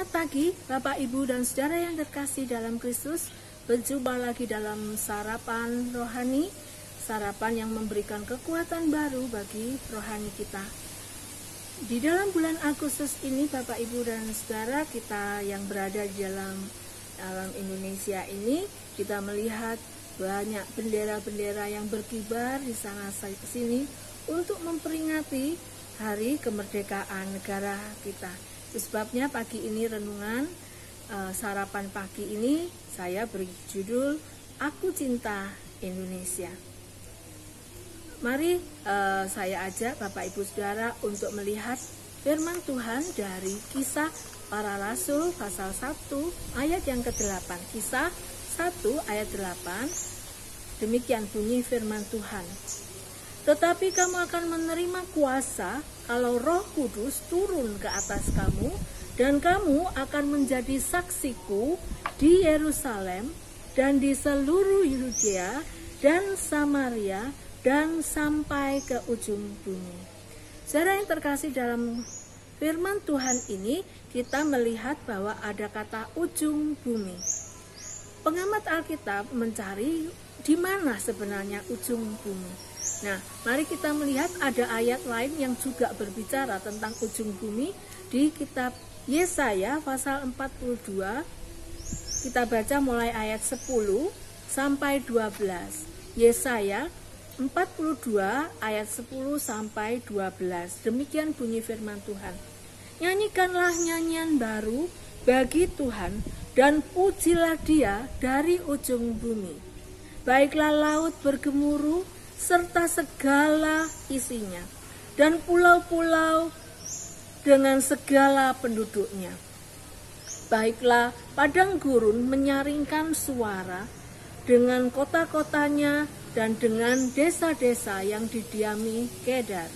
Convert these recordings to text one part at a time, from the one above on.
Selamat pagi Bapak Ibu dan Saudara yang terkasih dalam Kristus. Berjumpa lagi dalam sarapan rohani, sarapan yang memberikan kekuatan baru bagi rohani kita. Di dalam bulan Agustus ini Bapak Ibu dan Saudara kita yang berada di dalam Indonesia ini, kita melihat banyak bendera-bendera yang berkibar di sana sini untuk memperingati hari kemerdekaan negara kita. Itu sebabnya pagi ini renungan sarapan pagi ini saya beri judul Aku Cinta Indonesia. Mari saya ajak Bapak Ibu Saudara untuk melihat firman Tuhan dari Kisah Para Rasul pasal 1 ayat yang ke-8. Kisah 1 ayat 8. Demikian bunyi firman Tuhan. Tetapi kamu akan menerima kuasa kalau Roh Kudus turun ke atas kamu, dan kamu akan menjadi saksiku di Yerusalem dan di seluruh Yudea dan Samaria dan sampai ke ujung bumi. Saudara yang terkasih, dalam firman Tuhan ini kita melihat bahwa ada kata ujung bumi. Pengamat Alkitab mencari di mana sebenarnya ujung bumi. Nah, mari kita melihat ada ayat lain yang juga berbicara tentang ujung bumi di kitab Yesaya pasal 42. Kita baca mulai ayat 10 sampai 12. Yesaya 42 ayat 10 sampai 12. Demikian bunyi firman Tuhan. Nyanyikanlah nyanyian baru bagi Tuhan dan pujilah Dia dari ujung bumi. Baiklah laut bergemuruh serta segala isinya, dan pulau-pulau dengan segala penduduknya. Baiklah padang gurun menyaringkan suara dengan kota-kotanya dan dengan desa-desa yang didiami Kedar.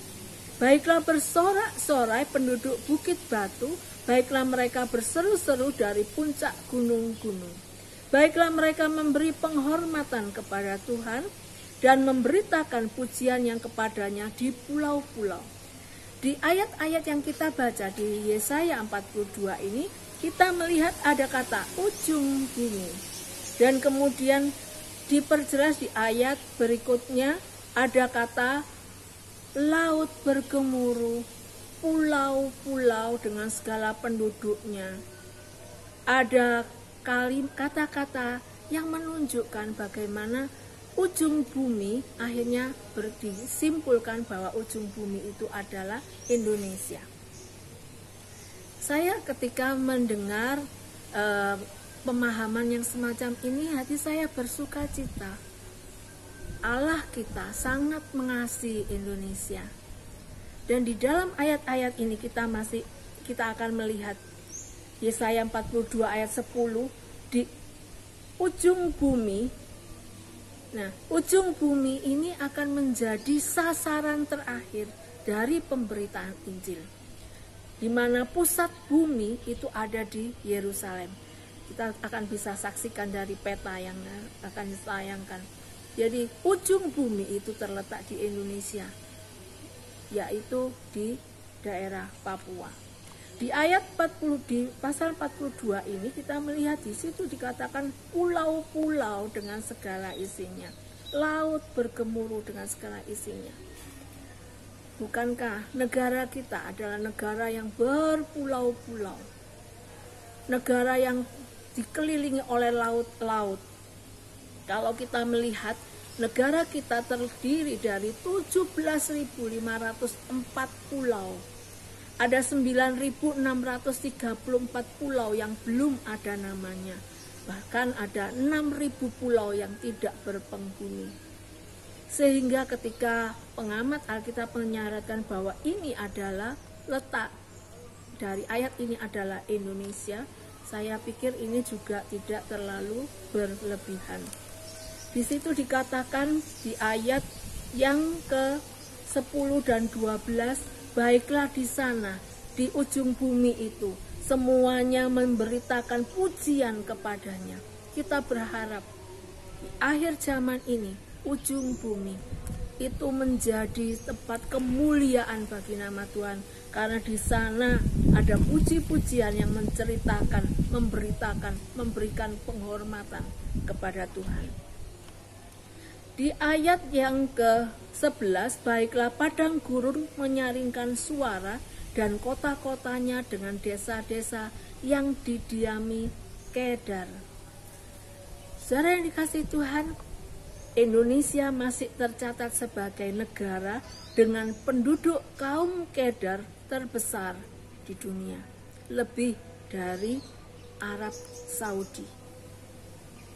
Baiklah bersorak-sorai penduduk bukit batu, baiklah mereka berseru-seru dari puncak gunung-gunung. Baiklah mereka memberi penghormatan kepada Tuhan dan memberitakan pujian yang kepadanya di pulau-pulau. Di ayat-ayat yang kita baca di Yesaya 42 ini, kita melihat ada kata ujung bumi. Dan kemudian diperjelas di ayat berikutnya ada kata laut bergemuruh, pulau-pulau dengan segala penduduknya. Ada kata-kata yang menunjukkan bagaimana ujung bumi akhirnya disimpulkan bahwa ujung bumi itu adalah Indonesia. Saya ketika mendengar pemahaman yang semacam ini, hati saya bersuka cita. Allah kita sangat mengasihi Indonesia. Dan di dalam ayat-ayat ini kita akan melihat Yesaya 42 ayat 10 di ujung bumi. Nah, ujung bumi ini akan menjadi sasaran terakhir dari pemberitaan Injil, di mana pusat bumi itu ada di Yerusalem. Kita akan bisa saksikan dari peta yang akan ditayangkan. Jadi ujung bumi itu terletak di Indonesia, yaitu di daerah Papua. Di ayat 40, di pasal 42 ini kita melihat di situ dikatakan pulau-pulau dengan segala isinya, laut bergemuruh dengan segala isinya. Bukankah negara kita adalah negara yang berpulau-pulau, negara yang dikelilingi oleh laut-laut? Kalau kita melihat negara kita terdiri dari 17.504 pulau. Ada 9.634 pulau yang belum ada namanya. Bahkan ada 6.000 pulau yang tidak berpenghuni. Sehingga ketika pengamat Alkitab menyarankan bahwa ini adalah letak dari ayat ini adalah Indonesia, saya pikir ini juga tidak terlalu berlebihan. Di situ dikatakan di ayat yang ke-10 dan 12, baiklah di sana, di ujung bumi itu, semuanya memberitakan pujian kepadanya. Kita berharap di akhir zaman ini, ujung bumi itu menjadi tempat kemuliaan bagi nama Tuhan, karena di sana ada puji-pujian yang menceritakan, memberitakan, memberikan penghormatan kepada Tuhan. Di ayat yang ke-11, baiklah padang gurun menyaringkan suara dan kota-kotanya dengan desa-desa yang didiami Kedar. Saudara yang dikasihi Tuhan, Indonesia masih tercatat sebagai negara dengan penduduk kaum Kedar terbesar di dunia, lebih dari Arab Saudi.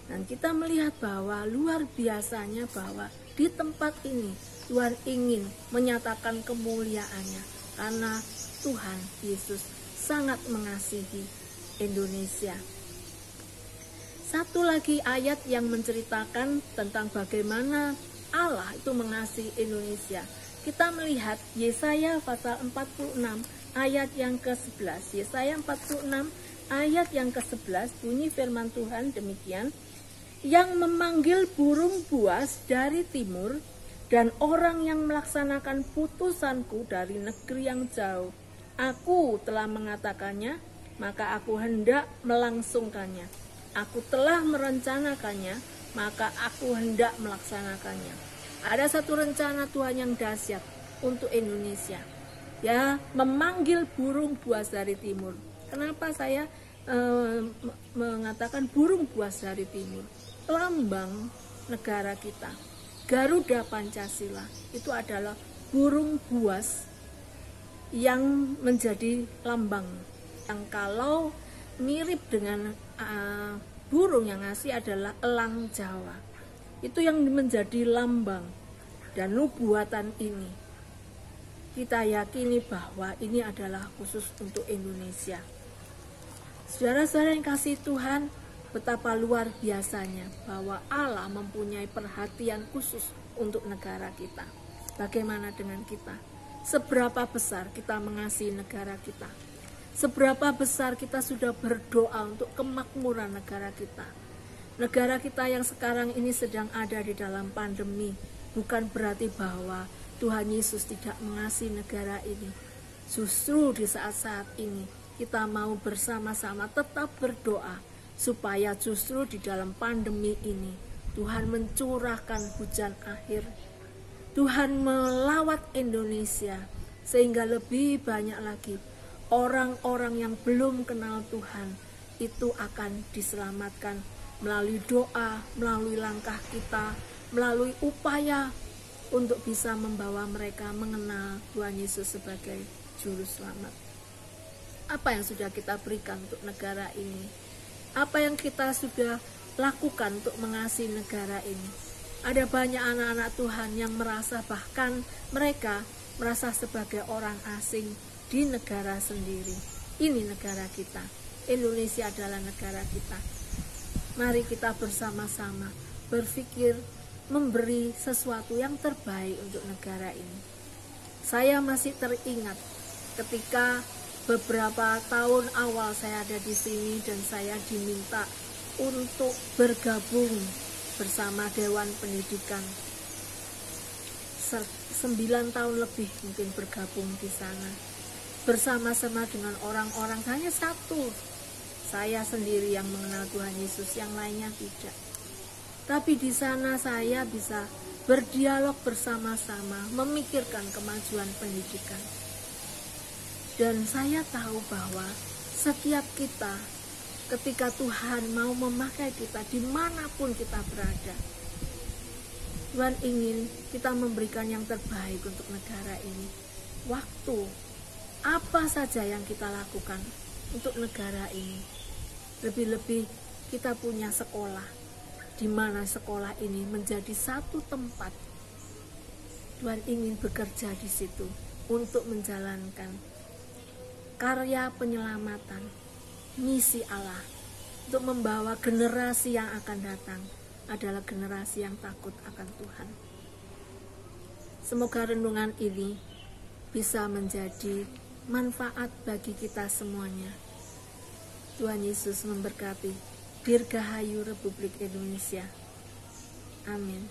Dan kita melihat bahwa luar biasanya bahwa di tempat ini Tuhan ingin menyatakan kemuliaannya, karena Tuhan Yesus sangat mengasihi Indonesia. Satu lagi ayat yang menceritakan tentang bagaimana Allah itu mengasihi Indonesia. Kita melihat Yesaya pasal 46 ayat yang ke-11. Yesaya 46 ayat yang ke-11 bunyi firman Tuhan demikian. Yang memanggil burung buas dari timur dan orang yang melaksanakan putusanku dari negeri yang jauh. Aku telah mengatakannya, maka aku hendak melangsungkannya. Aku telah merencanakannya, maka aku hendak melaksanakannya. Ada satu rencana Tuhan yang dahsyat untuk Indonesia. Ya, memanggil burung buas dari timur. Kenapa saya mengatakan burung buas dari timur? Lambang negara kita, Garuda Pancasila, itu adalah burung buas yang menjadi lambang. Yang kalau mirip dengan burung yang asli adalah elang Jawa. Itu yang menjadi lambang dan nubuatan ini. Kita yakini bahwa ini adalah khusus untuk Indonesia. Saudara-saudara yang kasih Tuhan, betapa luar biasanya bahwa Allah mempunyai perhatian khusus untuk negara kita. Bagaimana dengan kita? Seberapa besar kita mengasihi negara kita? Seberapa besar kita sudah berdoa untuk kemakmuran negara kita. Negara kita yang sekarang ini sedang ada di dalam pandemi, bukan berarti bahwa Tuhan Yesus tidak mengasihi negara ini. Justru di saat-saat ini kita mau bersama-sama tetap berdoa, supaya justru di dalam pandemi ini Tuhan mencurahkan hujan akhir. Tuhan melawat Indonesia sehingga lebih banyak lagi orang-orang yang belum kenal Tuhan itu akan diselamatkan melalui doa, melalui langkah kita, melalui upaya untuk bisa membawa mereka mengenal Tuhan Yesus sebagai Juru Selamat. Apa yang sudah kita berikan untuk negara ini? Apa yang kita sudah lakukan untuk mengasihi negara ini? Ada banyak anak-anak Tuhan yang merasa bahkan mereka merasa sebagai orang asing di negara sendiri. Ini negara kita. Indonesia adalah negara kita. Mari kita bersama-sama berpikir memberi sesuatu yang terbaik untuk negara ini. Saya masih teringat ketika beberapa tahun awal saya ada di sini dan saya diminta untuk bergabung bersama Dewan Pendidikan. 9 tahun lebih mungkin bergabung di sana. Bersama-sama dengan orang-orang, hanya satu. Saya sendiri yang mengenal Tuhan Yesus, yang lainnya tidak. Tapi di sana saya bisa berdialog bersama-sama, memikirkan kemajuan pendidikan. Dan saya tahu bahwa setiap kita, ketika Tuhan mau memakai kita dimanapun kita berada, Tuhan ingin kita memberikan yang terbaik untuk negara ini. Waktu apa saja yang kita lakukan untuk negara ini. Lebih-lebih kita punya sekolah, di mana sekolah ini menjadi satu tempat. Tuhan ingin bekerja di situ untuk menjalankan karya penyelamatan, misi Allah, untuk membawa generasi yang akan datang adalah generasi yang takut akan Tuhan. Semoga renungan ini bisa menjadi manfaat bagi kita semuanya. Tuhan Yesus memberkati. Dirgahayu Republik Indonesia. Amin.